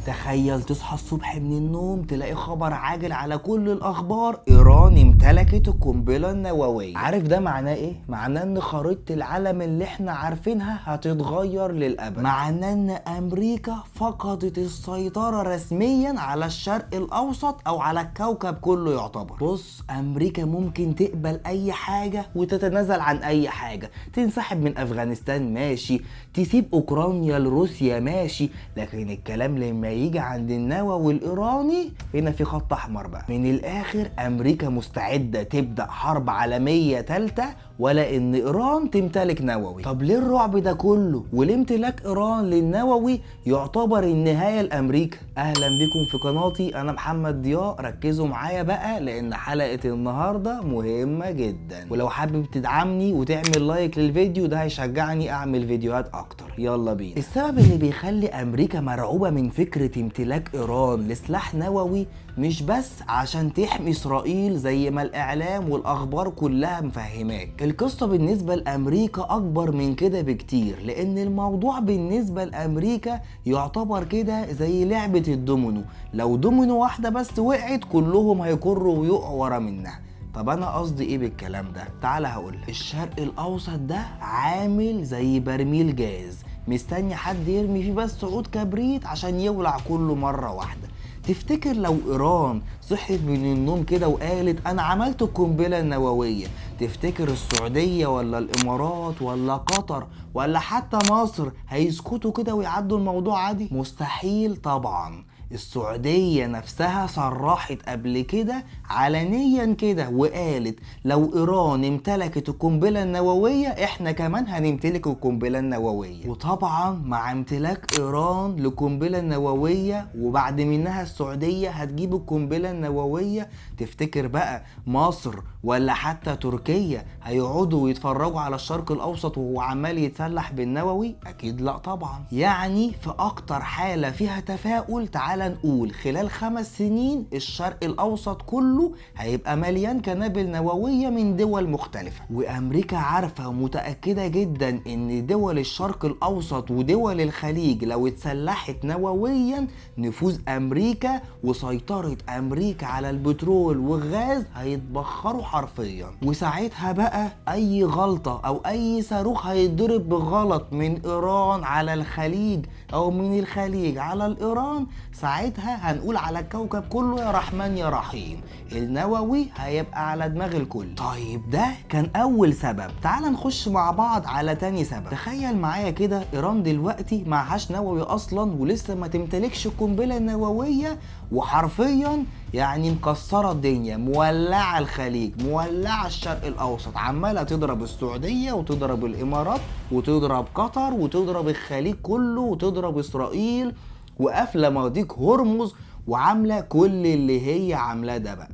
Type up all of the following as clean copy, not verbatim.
تخيل تصحى الصبح من النوم تلاقي خبر عاجل على كل الاخبار: ايران امتلكت القنبله النوويه. عارف ده معناه ايه؟ معناه ان خريطه العالم اللي احنا عارفينها هتتغير للابد، معناه ان امريكا فقدت السيطره رسميا على الشرق الاوسط او على الكوكب كله يعتبر. بص، امريكا ممكن تقبل اي حاجه وتتنازل عن اي حاجه، تنسحب من افغانستان ماشي، تسيب اوكرانيا لروسيا ماشي، لكن الكلام لما يجي عند النووي الايراني هنا في خط احمر بقى. من الاخر امريكا مستعده تبدا حرب عالميه ثالثه ولا ان ايران تمتلك نووي. طب ليه الرعب ده كله؟ وليه امتلاك ايران للنووي يعتبر النهايه لامريكا؟ اهلا بكم في قناتي، انا محمد ضياء. ركزوا معايا بقى لان حلقه النهارده مهمه جدا، ولو حابب تدعمني وتعمل لايك للفيديو ده هيشجعني اعمل فيديوهات اكتر. يلا بينا. السبب اللي بيخلي امريكا مرعوبه من فكره امتلاك ايران لسلاح نووي مش بس عشان تحمي اسرائيل زي ما الاعلام والاخبار كلها مفهماك. القصه بالنسبه لامريكا اكبر من كده بكتير، لان الموضوع بالنسبه لامريكا يعتبر كده زي لعبه الدومينو. لو دومينو واحده بس وقعت كلهم هيكروا ويقعوا ورا منها. طب انا قصدي ايه بالكلام ده؟ تعال هقولك. الشرق الاوسط ده عامل زي برميل جاز مستني حد يرمي فيه بس عود كبريت عشان يولع كله مرة واحدة. تفتكر لو ايران صحت من النوم كده وقالت انا عملت القنبلة النووية، تفتكر السعودية ولا الامارات ولا قطر ولا حتى مصر هيسكتوا كده ويعدوا الموضوع عادي؟ مستحيل طبعا. السعودية نفسها صرحت قبل كده علنيا كده وقالت لو ايران امتلكت القنبلة النووية احنا كمان هنمتلك القنبلة النووية. وطبعا مع امتلاك ايران للقنبلة النووية وبعد منها السعودية هتجيب القنبلة النووية، تفتكر بقى مصر ولا حتى تركيا هيقعدوا ويتفرجوا على الشرق الاوسط وهو عمال يتسلح بالنووي؟ اكيد لا طبعا. يعني في اكتر حالة فيها تفاؤل تعال نقول خلال 5 سنين الشرق الاوسط كله هيبقى مليان قنابل نووية من دول مختلفة. وامريكا عارفة ومتأكدة جدا ان دول الشرق الاوسط ودول الخليج لو اتسلحت نوويا نفوذ امريكا وسيطرة امريكا على البترول والغاز هيتبخروا حرفيا. وساعتها بقى اي غلطة او اي صاروخ هيتضرب بغلط من ايران على الخليج او من الخليج على الايران، ساعتها هنقول على الكوكب كله يا رحمن يا رحيم. النووي هيبقى على دماغ الكل. طيب ده كان اول سبب. تعال نخش مع بعض على تاني سبب. تخيل معايا كده ايران دلوقتي معهاش نووي اصلا ولسه ما تمتلكش القنبله النوويه، وحرفيا يعني مكسره الدنيا، مولعه الخليج، مولعه الشرق الاوسط، عماله تضرب السعوديه وتضرب الامارات وتضرب قطر وتضرب الخليج كله وتضرب اسرائيل وقافله مضيق هرمز وعامله كل اللي هي عاملاه ده بقى.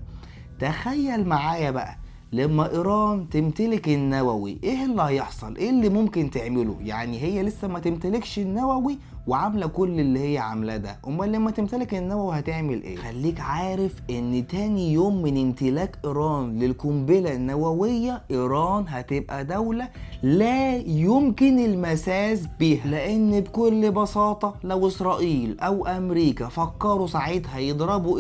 تخيل معايا بقى لما ايران تمتلك النووي ايه اللي هيحصل؟ ايه اللي ممكن تعمله؟ يعني هي لسه ما تمتلكش النووي وعامله كل اللي هي عاملاه ده، امال لما تمتلك النووي هتعمل ايه؟ خليك عارف ان تاني يوم من امتلاك ايران للقنبله النوويه ايران هتبقى دوله لا يمكن المساس بها، لان بكل بساطه لو اسرائيل او امريكا فكروا ساعتها يضربوا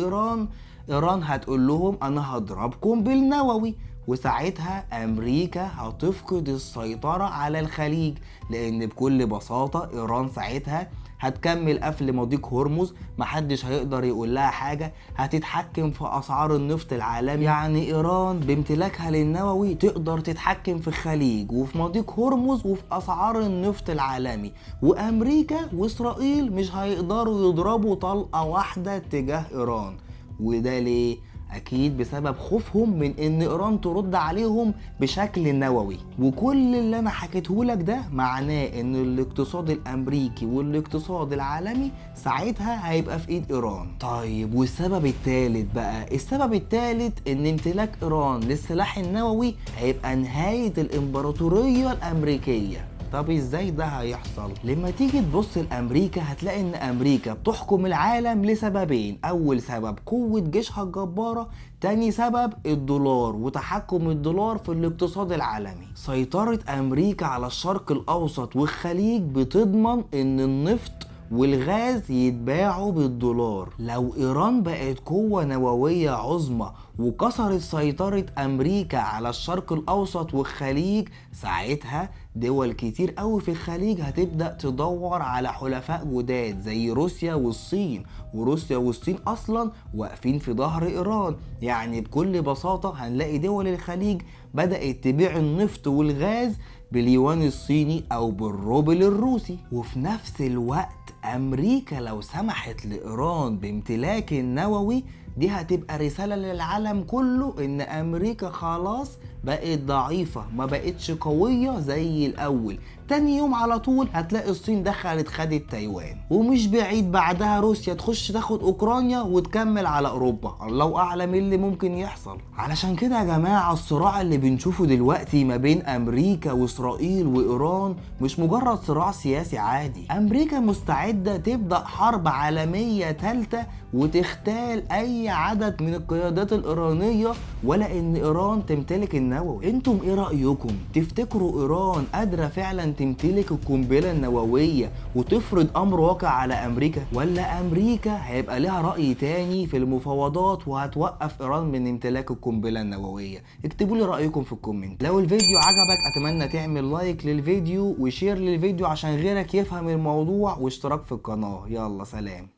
ايران هتقول لهم انا هضربكم بالنووي، وساعتها امريكا هتفقد السيطرة على الخليج، لان بكل بساطة ايران ساعتها هتكمل قفل مضيق هرمز، محدش هيقدر يقول لها حاجة، هتتحكم في اسعار النفط العالمي. يعني ايران بامتلاكها للنووي تقدر تتحكم في الخليج وفي مضيق هرمز وفي اسعار النفط العالمي، وامريكا واسرائيل مش هيقدروا يضربوا طلقة واحدة تجاه ايران. وده ليه؟ اكيد بسبب خوفهم من ان ايران ترد عليهم بشكل نووي. وكل اللي انا حكيته لك ده معناه ان الاقتصاد الامريكي والاقتصاد العالمي ساعتها هيبقى في ايد ايران. طيب والسبب الثالث بقى؟ السبب الثالث ان امتلاك ايران للسلاح النووي هيبقى نهاية الامبراطورية الامريكية. طب ازاي ده هيحصل؟ لما تيجي تبص لامريكا هتلاقي ان امريكا بتحكم العالم لسببين: اول سبب قوة جيشها الجبارة، تاني سبب الدولار وتحكم الدولار في الاقتصاد العالمي. سيطرة امريكا على الشرق الاوسط والخليج بتضمن ان النفط والغاز يتباعوا بالدولار. لو ايران بقت قوة نووية عظمى وكسرت سيطرة امريكا على الشرق الاوسط والخليج، ساعتها دول كتير قوي في الخليج هتبدأ تدور على حلفاء جداد زي روسيا والصين. وروسيا والصين اصلا واقفين في ظهر ايران. يعني بكل بساطة هنلاقي دول الخليج بدأت تبيع النفط والغاز باليوان الصيني او بالروبل الروسي. وفي نفس الوقت امريكا لو سمحت لايران بامتلاك النووي، دي هتبقى رسالة للعالم كله ان امريكا خلاص بقت ضعيفة، ما بقتش قوية زي الاول. تاني يوم على طول هتلاقي الصين دخلت خدت تايوان، ومش بعيد بعدها روسيا تخش تاخد اوكرانيا وتكمل على اوروبا. الله اعلم اللي ممكن يحصل. علشان كده يا جماعة الصراع اللي بنشوفه دلوقتي ما بين امريكا واسرائيل وايران مش مجرد صراع سياسي عادي. امريكا مستعدة تبدأ حرب عالمية ثالثة وتختال اي عدد من القيادات الايرانية، ولا ان ايران تمتلك النووي. انتم ايه رأيكم؟ تفتكروا ايران قادرة فعلا تمتلك القنبلة النووية وتفرض امر واقع على امريكا، ولا امريكا هيبقى لها رأي تاني في المفاوضات وهتوقف ايران من امتلاك القنبلة النووية؟ اكتبوا لي رأيكم في الكومنت. لو الفيديو عجبك اتمنى تعمل لايك للفيديو وشير للفيديو عشان غيرك يفهم الموضوع، واشتراك في القناة. يلا سلام.